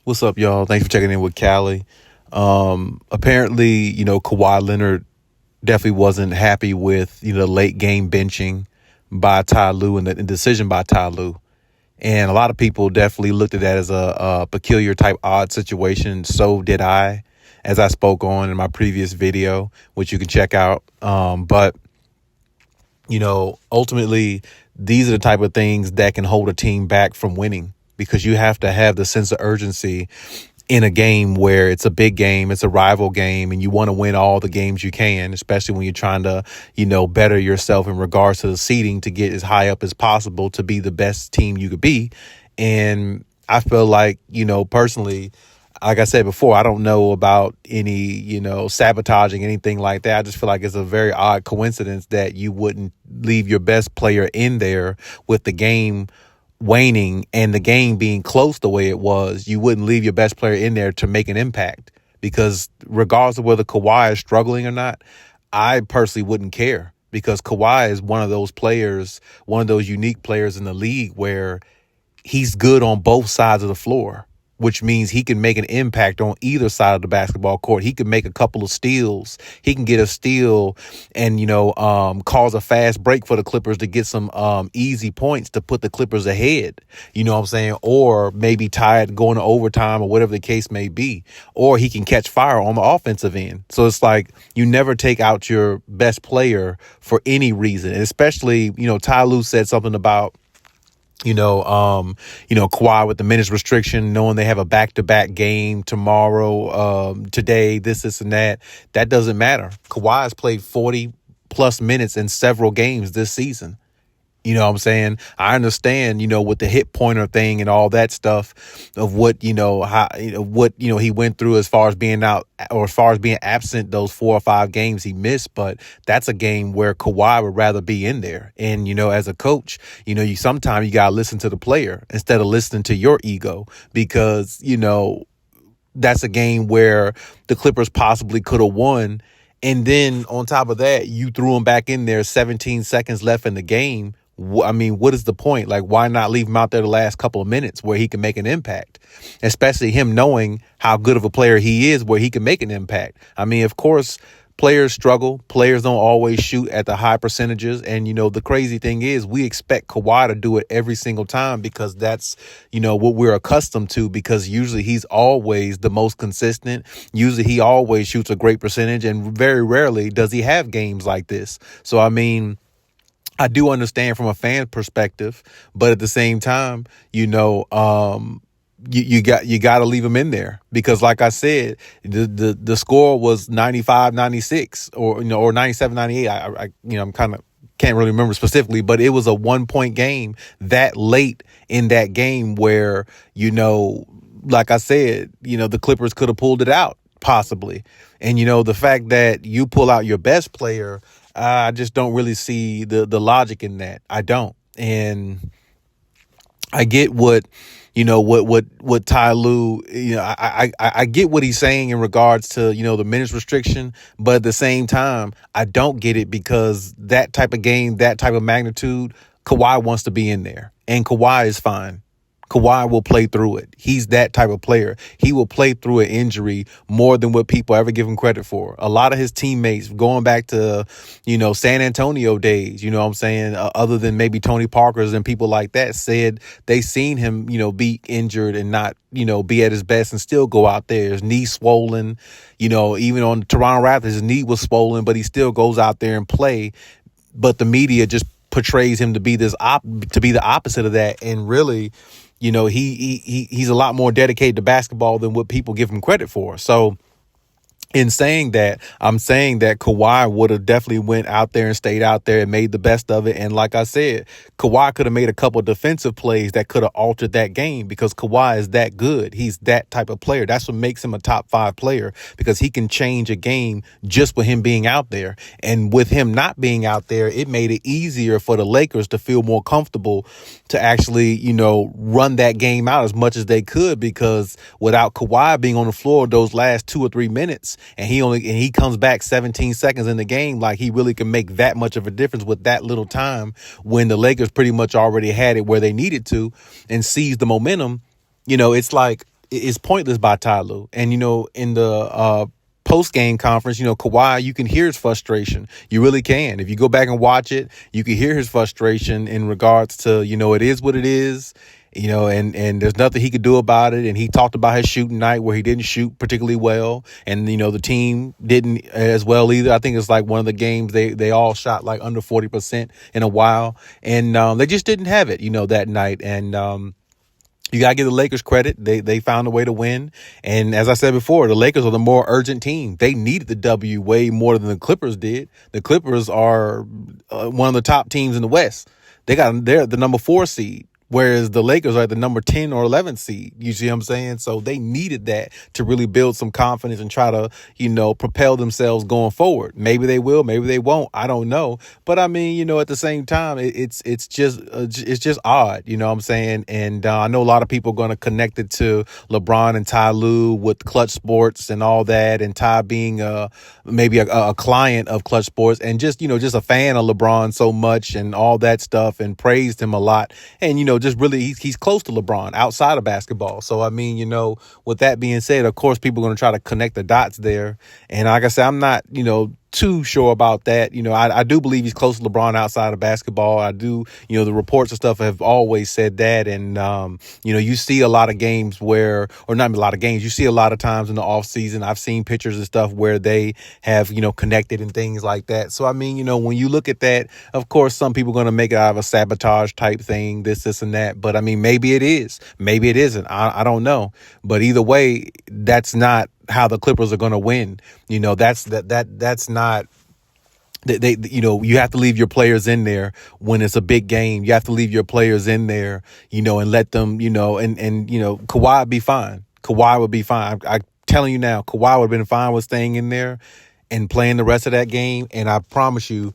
What's up, y'all? Thanks for checking in with Callie. Apparently, Kawhi Leonard definitely wasn't happy with, the late game benching by Ty Lue and the decision by Ty Lue. And a lot of people definitely looked at that as a peculiar type odd situation. So did I, as I spoke on in my previous video, which you can check out. But ultimately, these are the type of things that can hold a team back from winning, because you have to have the sense of urgency in a game where it's a big game, it's a rival game, and you want to win all the games you can, especially when you're trying to, better yourself in regards to the seeding to get as high up as possible to be the best team you could be. And I feel like, personally, like I said before, I don't know about any, sabotaging, anything like that. I just feel like it's a very odd coincidence that you wouldn't leave your best player in there with the game waning and the game being close the way it was. You wouldn't leave your best player in there to make an impact, because regardless of whether Kawhi is struggling or not, I personally wouldn't care, because Kawhi is one of those players, one of those unique players in the league where he's good on both sides of the floor, which means he can make an impact on either side of the basketball court. He can make a couple of steals. He can get a steal and, cause a fast break for the Clippers to get some easy points to put the Clippers ahead. You know what I'm saying? Or maybe tie it going to overtime or whatever the case may be. Or he can catch fire on the offensive end. So it's like you never take out your best player for any reason. And especially, Ty Lue said something about, Kawhi with the minutes restriction, knowing they have a back-to-back game tomorrow, today, this, and that. That doesn't matter. Kawhi has played 40 plus minutes in several games this season. You know what I'm saying? I understand, with the hit pointer thing and all that stuff of what, he went through as far as being out or as far as being absent those 4 or 5 games he missed. But that's a game where Kawhi would rather be in there. And, as a coach, you sometimes you got to listen to the player instead of listening to your ego, because, that's a game where the Clippers possibly could have won. And then on top of that, you threw him back in there, 17 seconds left in the game. I mean, what is the point? Like, why not leave him out there the last couple of minutes where he can make an impact, especially him knowing how good of a player he is where he can make an impact? I mean, of course, players struggle. Players don't always shoot at the high percentages. And, the crazy thing is we expect Kawhi to do it every single time, because that's, what we're accustomed to, because usually he's always the most consistent. Usually he always shoots a great percentage, and very rarely does he have games like this. So, I mean, I do understand from a fan perspective, but at the same time, you got to leave him in there, because like I said, the score was 95-96 or 97-98. I'm kind of can't really remember specifically, but it was a 1-point game that late in that game where, like I said, the Clippers could have pulled it out possibly. And, the fact that you pull out your best player, I just don't really see the logic in that. I don't. And I get what Ty Lue, I get what he's saying in regards to, the minutes restriction. But at the same time, I don't get it, because that type of game, that type of magnitude, Kawhi wants to be in there, and Kawhi is fine. Kawhi will play through it. He's that type of player. He will play through an injury more than what people ever give him credit for. A lot of his teammates, going back to, San Antonio days, you know what I'm saying, other than maybe Tony Parker's and people like that, said they seen him, be injured and not, be at his best and still go out there. His knee swollen, even on the Toronto Raptors, his knee was swollen, but he still goes out there and play. But the media just portrays him to be the opposite of that. And really, he's a lot more dedicated to basketball than what people give him credit for. So in saying that, I'm saying that Kawhi would have definitely went out there and stayed out there and made the best of it. And like I said, Kawhi could have made a couple of defensive plays that could have altered that game, because Kawhi is that good. He's that type of player. That's what makes him a top 5 player, because he can change a game just with him being out there. And with him not being out there, it made it easier for the Lakers to feel more comfortable to actually, run that game out as much as they could, because without Kawhi being on the floor those last 2 or 3 minutes, and he comes back 17 seconds in the game, like he really can make that much of a difference with that little time, when the Lakers pretty much already had it where they needed to and seized the momentum. It's like is pointless by Ty Lue. And, in the post game conference, Kawhi, you can hear his frustration. You really can. If you go back and watch it, you can hear his frustration in regards to, it is what it is. And there's nothing he could do about it. And he talked about his shooting night where he didn't shoot particularly well. And, the team didn't as well either. I think it's like one of the games they all shot like under 40% in a while. And they just didn't have it, that night. And you got to give the Lakers credit. They found a way to win. And as I said before, the Lakers are the more urgent team. They needed the W way more than the Clippers did. The Clippers are one of the top teams in the West. They're the number 4 seed. Whereas the Lakers are the number 10 or 11 seed. You see what I'm saying? So they needed that to really build some confidence and try to, propel themselves going forward. Maybe they will, maybe they won't. I don't know. But I mean, at the same time, it's just odd. You know what I'm saying? And I know a lot of people are going to connect it to LeBron and Ty Lue with Clutch Sports and all that, and Ty being maybe a client of Clutch Sports and just a fan of LeBron so much and all that stuff, and praised him a lot. And just really he's close to LeBron outside of basketball. So I mean, with that being said, of course people are going to try to connect the dots there. And like I said, I'm not too sure about that. I do believe he's close to LeBron outside of basketball. I do, the reports and stuff have always said that. And, you see a lot of games or not a lot of games, you see a lot of times in the off season, I've seen pictures and stuff where they have, connected and things like that. So, I mean, when you look at that, of course, some people are going to make it out of a sabotage type thing, this and that. But I mean, maybe it is, maybe it isn't. I don't know. But either way, that's not how the Clippers are going to win. That's not. They you have to leave your players in there when it's a big game. You have to leave your players in there, and let them, and Kawhi would be fine. Kawhi would be fine. I'm telling you now, Kawhi would have been fine with staying in there and playing the rest of that game. And I promise you,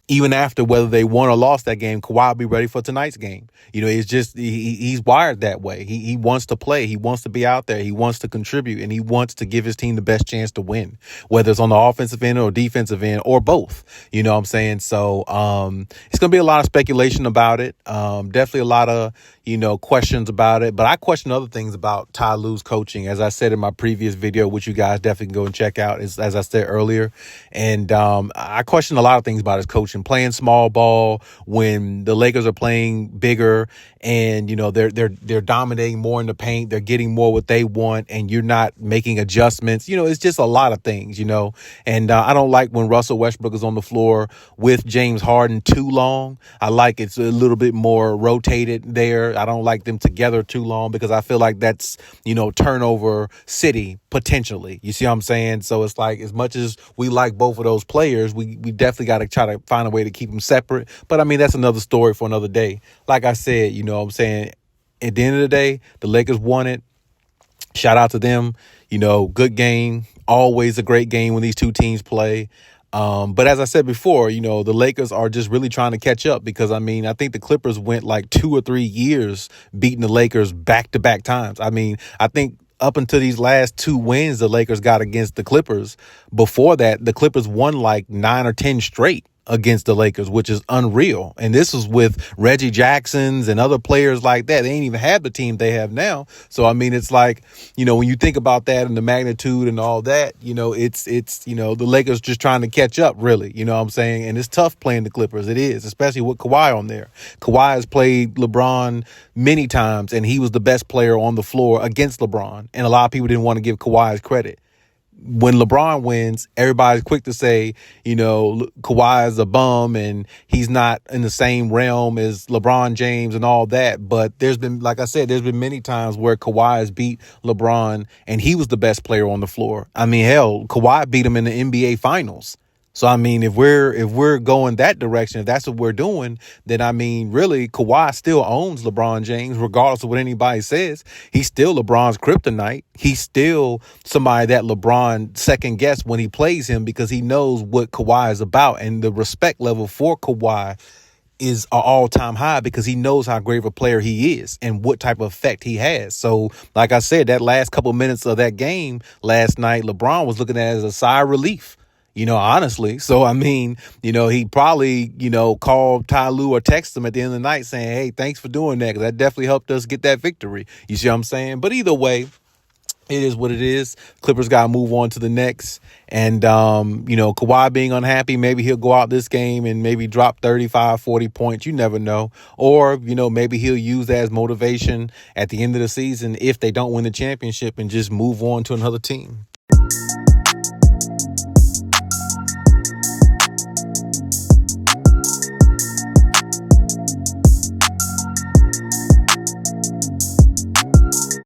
even after whether they won or lost that game, Kawhi will be ready for tonight's game. It's just he's wired that way. He wants to play. He wants to be out there. He wants to contribute, and he wants to give his team the best chance to win, whether it's on the offensive end or defensive end or both. You know what I'm saying? So it's going to be a lot of speculation about it. Definitely a lot of questions about it. But I question other things about Ty Lue's coaching, as I said in my previous video, which you guys definitely can go and check out, as I said earlier. And I question a lot of things about his coaching, playing small ball when the Lakers are playing bigger, and they're dominating more in the paint. They're getting more what they want, and you're not making adjustments. It's just a lot of things. And I don't like when Russell Westbrook is on the floor with James Harden too long. I like it's a little bit more rotated there. I don't like them together too long because I feel like that's, turnover city potentially. You see what I'm saying? So it's like, as much as we like both of those players, we definitely got to try to find a way to keep them separate. But I mean, that's another story for another day. Like I said, what I'm saying, at the end of the day, the Lakers won it. Shout out to them. Good game. Always a great game when these two teams play. But as I said before, the Lakers are just really trying to catch up because, I mean, I think the Clippers went like 2 or 3 years beating the Lakers back-to-back times. I mean, I think up until these last 2 wins the Lakers got against the Clippers, before that, the Clippers won like 9 or 10 straight against the Lakers, which is unreal. And this was with Reggie Jackson's and other players like that. They ain't even have the team they have now. So, I mean, it's like, when you think about that and the magnitude and all that, it's the Lakers just trying to catch up, really. You know what I'm saying? And it's tough playing the Clippers. It is, especially with Kawhi on there. Kawhi has played LeBron many times, and he was the best player on the floor against LeBron. And a lot of people didn't want to give Kawhi his credit. When LeBron wins, everybody's quick to say, Kawhi is a bum and he's not in the same realm as LeBron James and all that. But there's been, like I said, there's been many times where Kawhi has beat LeBron and he was the best player on the floor. I mean, hell, Kawhi beat him in the NBA Finals. So, I mean, if we're going that direction, if that's what we're doing, then, I mean, really, Kawhi still owns LeBron James, regardless of what anybody says. He's still LeBron's kryptonite. He's still somebody that LeBron second guess when he plays him because he knows what Kawhi is about. And the respect level for Kawhi is an all-time high because he knows how great of a player he is and what type of effect he has. So, like I said, that last couple minutes of that game last night, LeBron was looking at it as a sigh of relief. Honestly. So, I mean, he probably, called Ty Lue or text him at the end of the night saying, hey, thanks for doing that, because that definitely helped us get that victory. You see what I'm saying? But either way, It is what it is. Clippers got to move on to the next. And, Kawhi being unhappy, maybe he'll go out this game and maybe drop 35, 40 points. You never know. Or, maybe he'll use that as motivation at the end of the season if they don't win the championship and just move on to another team.